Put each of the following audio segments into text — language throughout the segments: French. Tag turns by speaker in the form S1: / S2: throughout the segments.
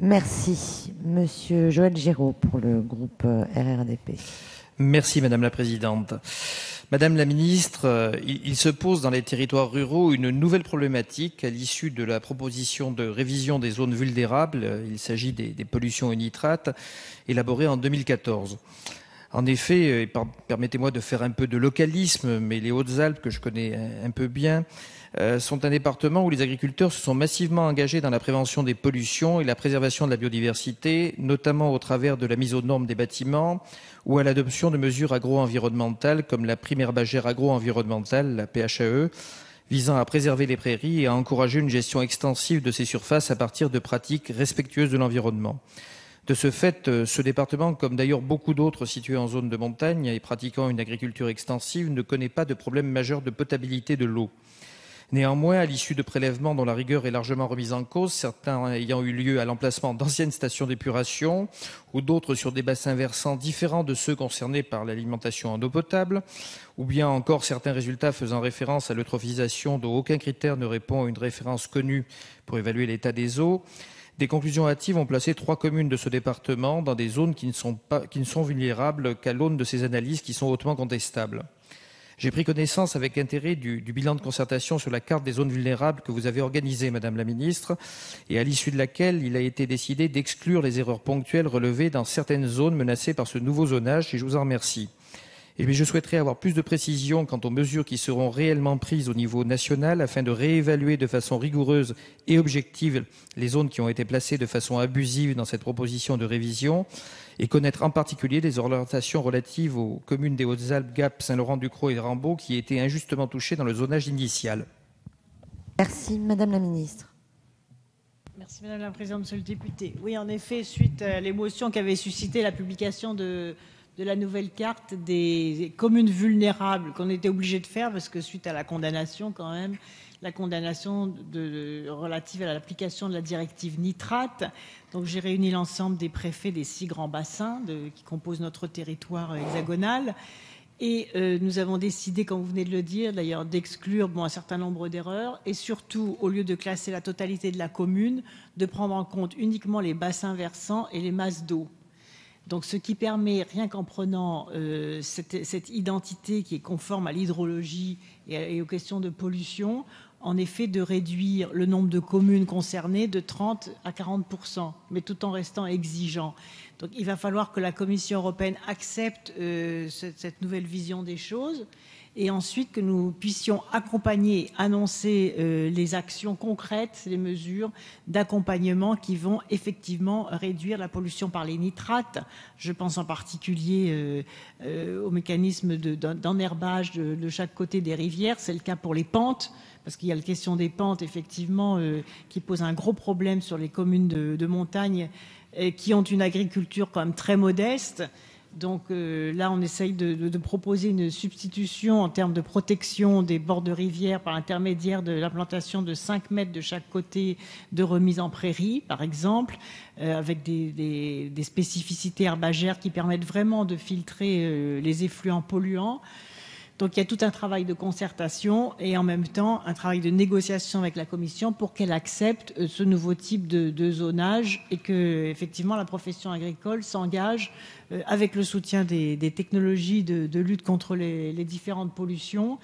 S1: Merci. Monsieur Joël Giraud pour le groupe RRDP.
S2: Merci Madame la Présidente. Madame la Ministre, il se pose dans les territoires ruraux une nouvelle problématique à l'issue de la proposition de révision des zones vulnérables. Il s'agit des pollutions aux nitrates élaborée en 2014. En effet, permettez-moi de faire un peu de localisme, mais les Hautes-Alpes, que je connais un peu bien, sont un département où les agriculteurs se sont massivement engagés dans la prévention des pollutions et la préservation de la biodiversité, notamment au travers de la mise aux normes des bâtiments ou à l'adoption de mesures agro-environnementales comme la prime herbagère agro-environnementale, la PHAE, visant à préserver les prairies et à encourager une gestion extensive de ces surfaces à partir de pratiques respectueuses de l'environnement. De ce fait, ce département, comme d'ailleurs beaucoup d'autres situés en zone de montagne et pratiquant une agriculture extensive, ne connaît pas de problème majeur de potabilité de l'eau. Néanmoins, à l'issue de prélèvements dont la rigueur est largement remise en cause, certains ayant eu lieu à l'emplacement d'anciennes stations d'épuration ou d'autres sur des bassins versants différents de ceux concernés par l'alimentation en eau potable, ou bien encore certains résultats faisant référence à l'eutrophisation dont aucun critère ne répond à une référence connue pour évaluer l'état des eaux, des conclusions hâtives ont placé 3 communes de ce département dans des zones qui ne sont vulnérables qu'à l'aune de ces analyses qui sont hautement contestables. J'ai pris connaissance avec intérêt du bilan de concertation sur la carte des zones vulnérables que vous avez organisé, Madame la Ministre, et à l'issue de laquelle il a été décidé d'exclure les erreurs ponctuelles relevées dans certaines zones menacées par ce nouveau zonage, et je vous en remercie. Et puis je souhaiterais avoir plus de précisions quant aux mesures qui seront réellement prises au niveau national afin de réévaluer de façon rigoureuse et objective les zones qui ont été placées de façon abusive dans cette proposition de révision et connaître en particulier les orientations relatives aux communes des Hautes-Alpes, Gap, Saint-Laurent-du-Croix et Rambaud qui étaient injustement touchées dans le zonage initial.
S1: Merci. Madame la Ministre.
S3: Merci Madame la Présidente, Monsieur le député. Oui, en effet, suite à l'émotion qu'avait suscité la publication de la nouvelle carte des communes vulnérables qu'on était obligé de faire parce que suite à la condamnation quand même, la condamnation relative à l'application de la directive nitrate. Donc j'ai réuni l'ensemble des préfets des 6 grands bassins qui composent notre territoire hexagonal. Et nous avons décidé, comme vous venez de le dire, d'ailleurs, d'exclure un certain nombre d'erreurs et surtout, au lieu de classer la totalité de la commune, de prendre en compte uniquement les bassins versants et les masses d'eau. Donc, ce qui permet, rien qu'en prenant cette identité qui est conforme à l'hydrologie et aux questions de pollution, en effet, de réduire le nombre de communes concernées de 30 à 40%, mais tout en restant exigeant. Donc, il va falloir que la Commission européenne accepte cette nouvelle vision des choses et ensuite que nous puissions accompagner, annoncer les actions concrètes, les mesures d'accompagnement qui vont effectivement réduire la pollution par les nitrates. Je pense en particulier au mécanisme d'enherbage de chaque côté des rivières. C'est le cas pour les pentes, parce qu'il y a la question des pentes, effectivement, qui pose un gros problème sur les communes de montagne qui ont une agriculture quand même très modeste. Donc là, on essaye de proposer une substitution en termes de protection des bords de rivière par l'intermédiaire de l'implantation de 5 mètres de chaque côté de remise en prairie, par exemple, avec des spécificités herbagères qui permettent vraiment de filtrer les effluents polluants. Donc il y a tout un travail de concertation et en même temps un travail de négociation avec la Commission pour qu'elle accepte ce nouveau type de zonage et que effectivement la profession agricole s'engage avec le soutien des technologies de lutte contre les différentes pollutions,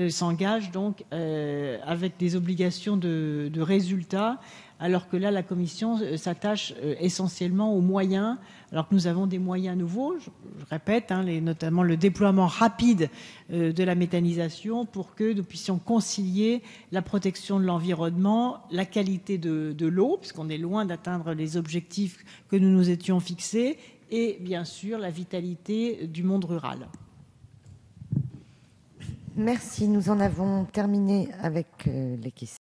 S3: s'engage donc avec des obligations de résultats, alors que là la Commission s'attache essentiellement aux moyens, alors que nous avons des moyens nouveaux, je répète, notamment le déploiement rapide de la méthanisation pour que nous puissions concilier la protection de l'environnement, la qualité de l'eau, puisqu'on est loin d'atteindre les objectifs que nous nous étions fixés, et bien sûr la vitalité du monde rural.
S1: Merci, nous en avons terminé avec les questions.